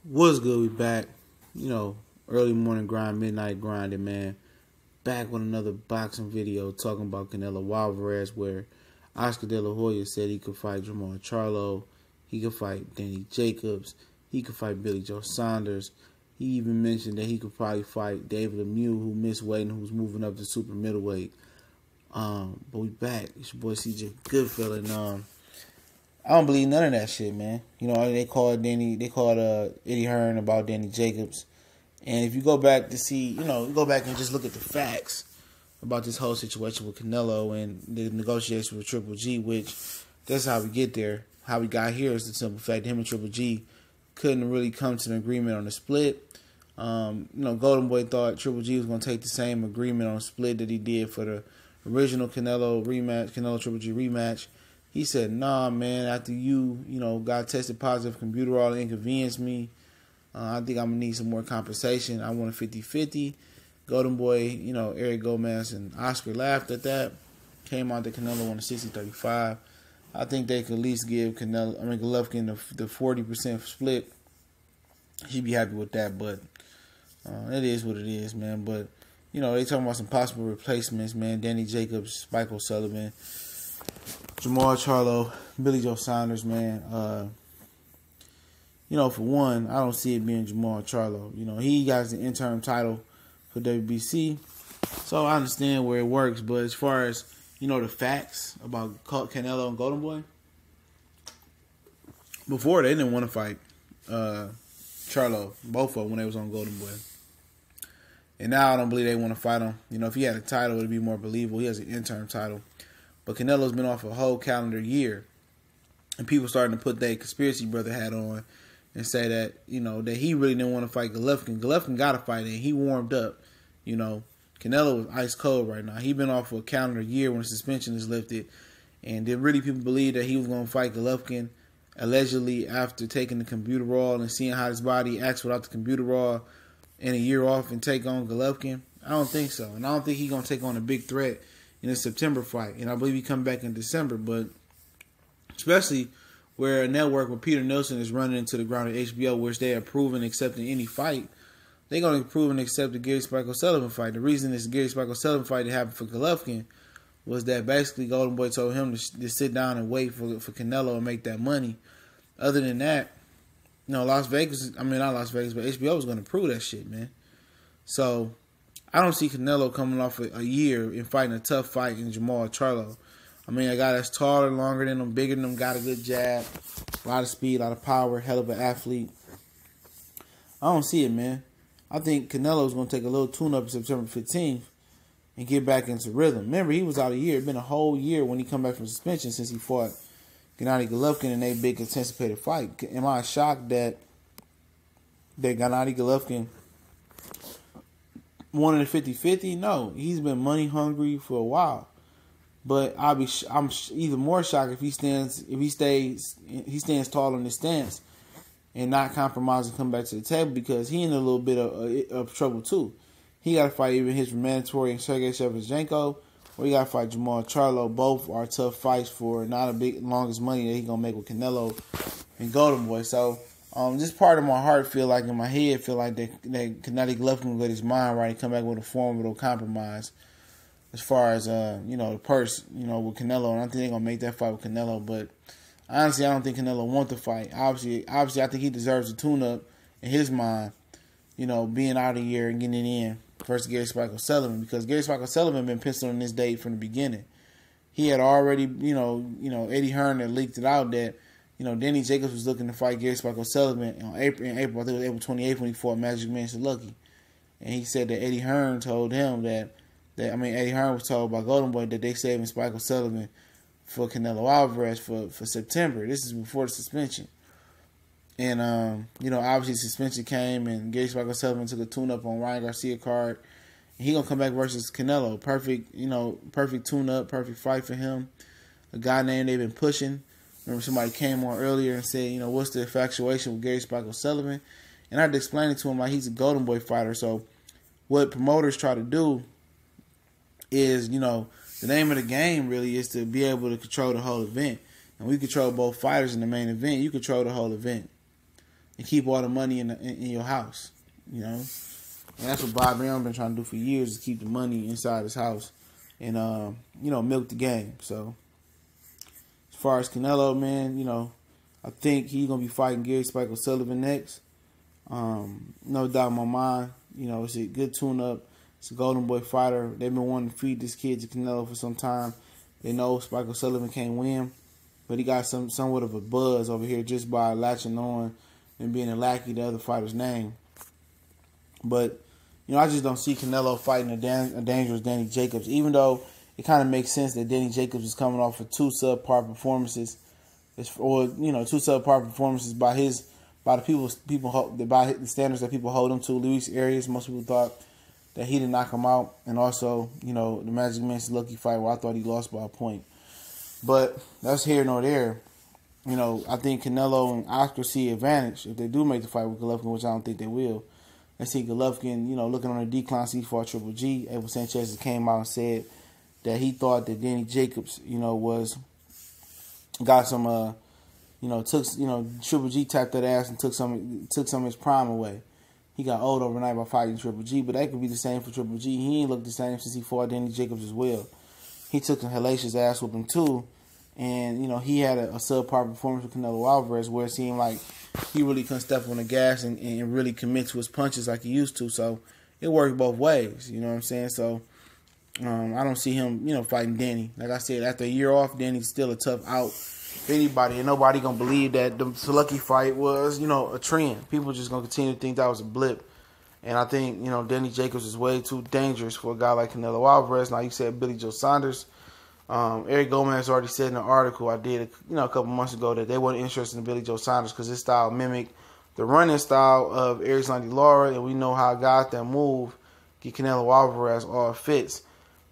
What's good? We back. Early morning grind, midnight grinding, man. Back with another boxing video talking about Canelo Alvarez, where Oscar De La Hoya said he could fight Jamal Charlo, he could fight Danny Jacobs, he could fight Billy Joe Saunders. He even mentioned that he could probably fight David Lemieux, who missed weight and who's moving up to super middleweight. But we back. It's your boy CJ Goodfellow, and I don't believe none of that shit, man. They called Eddie Hearn about Danny Jacobs. And if you go back to see, go back and just look at the facts about this whole situation with Canelo and the negotiation with Triple G, which that's how we get there. How we got here is the simple fact that him and Triple G couldn't really come to an agreement on the split. Golden Boy thought Triple G was going to take the same agreement on the split that he did for the original Canelo Triple G rematch. He said, nah, man, after you got tested positive computerol and inconvenienced me, I think I'm going to need some more compensation. I want a 50-50. Golden Boy, Eric Gomez and Oscar laughed at that. Came out that Canelo won a 60-35. I think they could at least give Golovkin the 40% split. He'd be happy with that, but it is what it is, man. But, they talking about some possible replacements, man. Danny Jacobs, Spike O'Sullivan, Jamal Charlo, Billy Joe Saunders, man. For one, I don't see it being Jamal Charlo. He got the interim title for WBC, so I understand where it works. But as far as, the facts about Canelo and Golden Boy, before they didn't want to fight Charlo, both of them, when they was on Golden Boy. And now I don't believe they want to fight him. If he had a title, it would be more believable. He has an interim title. But Canelo's been off a whole calendar year. And people starting to put their conspiracy brother hat on and say that, that he really didn't want to fight Golovkin. Golovkin got to fight, and he warmed up. Canelo was ice cold right now. He been off for a calendar year when suspension is lifted. And did really people believe that he was going to fight Golovkin allegedly after taking the computerol and seeing how his body acts without the computerol and a year off and take on Golovkin? I don't think so. And I don't think he's going to take on a big threat in a September fight. And I believe he come back in December. But especially where a network with Peter Nelson is running into the ground at HBO, which they approve and accepting any fight, they're going to approve and accept the Gary Spike O'Sullivan fight. The reason this Gary Spike O'Sullivan fight that happened for Golovkin was that basically Golden Boy told him to sit down and wait for Canelo and make that money. Other than that, Las Vegas, not Las Vegas, but HBO was going to prove that shit, man. So I don't see Canelo coming off a year and fighting a tough fight in Jamal Charlo. A guy that's taller, longer than him, bigger than him, got a good jab, a lot of speed, a lot of power, hell of an athlete. I don't see it, man. I think Canelo's going to take a little tune-up September 15th and get back into rhythm. Remember, he was out a year. It's been a whole year when he come back from suspension since he fought Gennady Golovkin in a big anticipated fight. Am I shocked that Gennady Golovkin won in a 50-50? No. He's been money hungry for a while. But I'm even more shocked if he stays tall in his stance and not compromise and come back to the table, because he in a little bit of trouble too. He got to fight either his mandatory and Sergey Shevchenko, or he got to fight Jamal Charlo. Both are tough fights for not a big longest money that he gonna make with Canelo and Golden Boy. So just part of my heart feel like in my head feel like that Gennady Golovkin will get his mind right and come back with a formidable compromise as far as the purse with Canelo. And I think they're gonna make that fight with Canelo. But honestly, I don't think Canelo wants to fight. Obviously, I think he deserves a tune-up in his mind, being out of the year and getting it in versus Gary Spike O'Sullivan, because Gary Spike O'Sullivan been penciled on this date from the beginning. He had already, Eddie Hearn had leaked it out that, Danny Jacobs was looking to fight Gary Spike O'Sullivan in April, I think it was April 28th when he fought Magic Man Lucky. And he said that Eddie Hearn told him Eddie Hearn was told by Golden Boy that they saving Spike O'Sullivan for Canelo Alvarez for September. This is before the suspension. And, obviously suspension came and Gary Spike O'Sullivan took a tune-up on Ryan Garcia card. And he going to come back versus Canelo. Perfect tune-up, perfect fight for him. A guy named they've been pushing. Remember somebody came on earlier and said, what's the infatuation with Gary Spike O'Sullivan? And I had to explain it to him like he's a Golden Boy fighter. So what promoters try to do is, the name of the game really is to be able to control the whole event. And we control both fighters in the main event. You control the whole event. and keep all the money in your house. You know, and that's what Bob Arum been trying to do for years, is keep the money inside his house and milk the game. So as far as Canelo, man, I think he's gonna be fighting Gary Spike O'Sullivan next. No doubt in my mind. It's a good tune-up. It's a Golden Boy fighter. They've been wanting to feed this kid to Canelo for some time. They know Spike O'Sullivan can't win, but he got somewhat of a buzz over here just by latching on and being a lackey to other fighters' name. But I just don't see Canelo fighting a dangerous Danny Jacobs, even though it kind of makes sense that Danny Jacobs is coming off of two subpar performances, two subpar performances by the standards that people hold him to. Luis Arias, most people thought that he didn't knock him out, and also the Magic Man's lucky fight where I thought he lost by a point. But that's here nor there. I think Canelo and Oscar see advantage if they do make the fight with Golovkin, which I don't think they will. I see Golovkin, looking on a decline since he fought Triple G. Abel Sanchez came out and said that he thought that Danny Jacobs, Triple G tapped that ass and took some of his prime away. He got old overnight by fighting Triple G, but that could be the same for Triple G. He ain't looked the same since he fought Danny Jacobs as well. He took a hellacious ass whooping too, and he had a subpar performance with Canelo Alvarez where it seemed like he really couldn't step on the gas and really commit to his punches like he used to. So it worked both ways, you know what I'm saying? So I don't see him, fighting Danny. Like I said, after a year off, Danny's still a tough out for anybody, and nobody gonna believe that the Lucky fight was, a trend. People just gonna continue to think that was a blip. And I think, Danny Jacobs is way too dangerous for a guy like Canelo Alvarez. Now, you said Billy Joe Saunders. Eric Gomez already said in an article I did, a couple months ago that they weren't interested in Billy Joe Saunders because his style mimicked the running style of Erislandy Lara, and we know how guys that move get Canelo Alvarez all fits.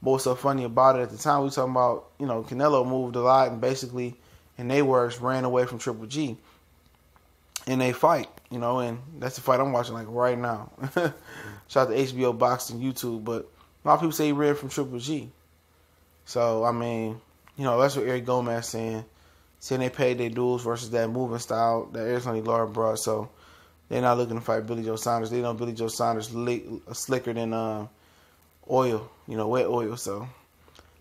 But what's so funny about it, at the time we talking about, Canelo moved a lot and basically, in their words, ran away from Triple G in a fight, and that's the fight I'm watching like right now. Shout out to HBO Boxing YouTube, but a lot of people say he ran from Triple G. So, I mean, that's what Eric Gomez saying they paid their dues versus that moving style that Erislandy Lara brought. So, they're not looking to fight Billy Joe Saunders. They know Billy Joe Saunders slicker than oil, wet oil. So,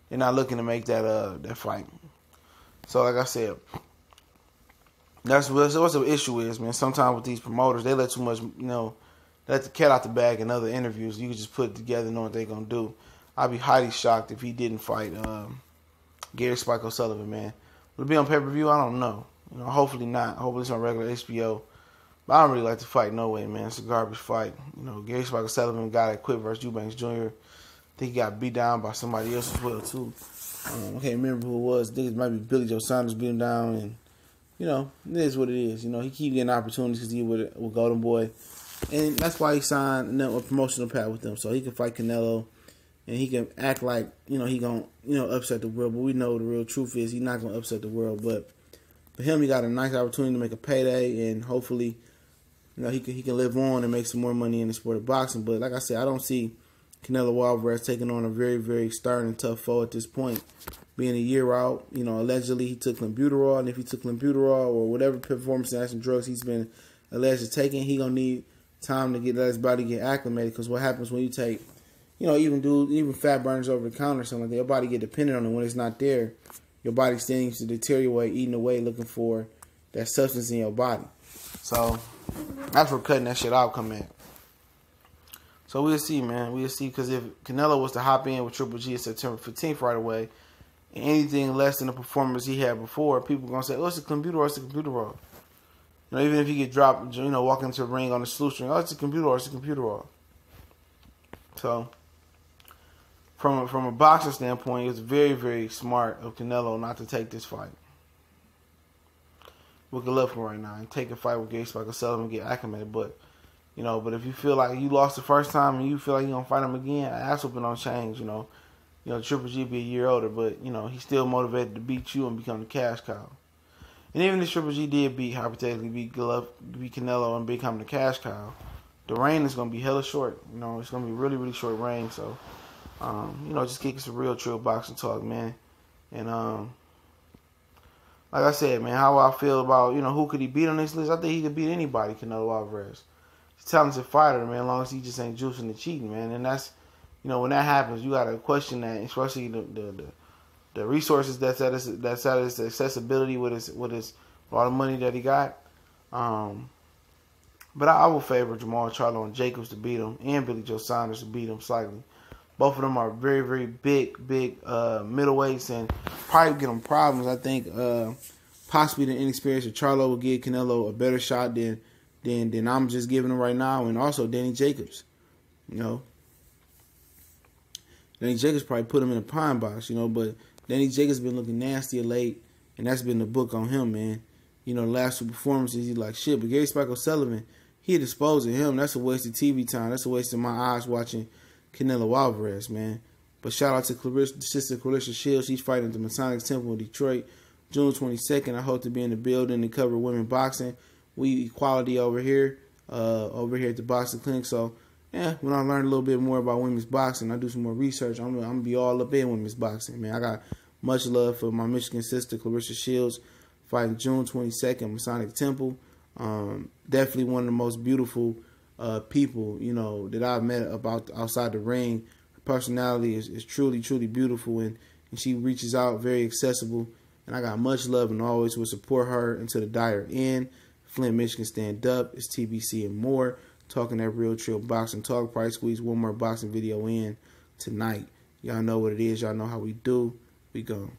they're not looking to make that fight. So, like I said, that's what the issue is, man. Sometimes with these promoters, they let too much, let the cat out the bag in other interviews. You can just put it together knowing what they're going to do. I'd be highly shocked if he didn't fight Gary Spike O'Sullivan, man. Will it be on pay-per-view? I don't know. Hopefully not. Hopefully it's on regular HBO. But I don't really like the fight no way, man. It's a garbage fight. Gary Spike O'Sullivan got that quit versus Eubanks Jr. I think he got beat down by somebody else as well, too. I can't remember who it was. I think it might be Billy Joe Saunders beat him down, and it is what it is. He keep getting opportunities because he with Golden Boy, and that's why he signed a promotional pact with them so he can fight Canelo, and he can act like he gonna upset the world. But we know the real truth is he's not gonna upset the world. But for him, he got a nice opportunity to make a payday, and hopefully, he can live on and make some more money in the sport of boxing. But like I said, I don't see Canelo Alvarez taking on a very, very stern and tough foe at this point. Being a year out, allegedly he took clenbuterol, and if he took clenbuterol or whatever performance-enhancing drugs he's been alleged to taking, he gonna need time to let his body get acclimated. Because what happens when you take, even fat burners over the counter or something like that, your body get dependent on it. When it's not there, your body seems to deteriorate, eating away, looking for that substance in your body. So that's where cutting that shit out come in. So we'll see, man. We'll see, because if Canelo was to hop in with Triple G at September 15th right away, and anything less than the performance he had before, people are going to say, oh, it's a clenbuterol. Even if he get dropped, walk into a ring on the slew string, oh, it's a clenbuterol. So, from a boxing standpoint, it's very, very smart of Canelo not to take this fight with Golovkin right now and take a fight with Gary Spike O'Sullivan and get acclimated. But if you feel like you lost the first time and you feel like you're gonna fight him again, that's what don't change. Triple G be a year older, but he's still motivated to beat you and become the cash cow. And even if Triple G did hypothetically beat Canelo and become the cash cow, the reign is gonna be hella short. It's gonna be really, really short reign. So, just kick some real true boxing talk, man. And like like I said, man, how I feel about, who could he beat on this list? I think he could beat anybody, Canelo Alvarez. He's a talented fighter, man, as long as he just ain't juicing and cheating, man. And that's, when that happens, you got to question that, especially the resources that's at his accessibility with all the money that he got. But I will favor Jamal Charlo and Jacobs to beat him, and Billy Joe Saunders to beat him slightly. Both of them are very, very big middleweights and probably get them problems. I think possibly the inexperience of Charlo will give Canelo a better shot than I'm just giving him right now, and also Danny Jacobs. Danny Jacobs probably put him in a pine box, but Danny Jacobs been looking nasty of late, and that's been the book on him, man. The last two performances, he's like shit. But Gary Spike O'Sullivan, he disposed of him. That's a waste of TV time. That's a waste of my eyes watching Canelo Alvarez, man. But shout out to Sister Claressa Shields. She's fighting at the Masonic Temple in Detroit, June 22nd. I hope to be in the building and cover women boxing. We equality over here at the boxing clinic. So, yeah, when I learn a little bit more about women's boxing, I do some more research. I'm gonna be all up in women's boxing, man. I got much love for my Michigan sister Claressa Shields, fighting June 22nd, Masonic Temple. Definitely one of the most beautiful people, that I've met outside the ring. Her personality is truly, truly beautiful, and she reaches out, very accessible. And I got much love and always will support her until the dire end. Flint, Michigan, stand up. It's TBC and more. Talking that Real Trill Boxing Talk. Price squeeze one more boxing video in tonight. Y'all know what it is. Y'all know how we do. We gone.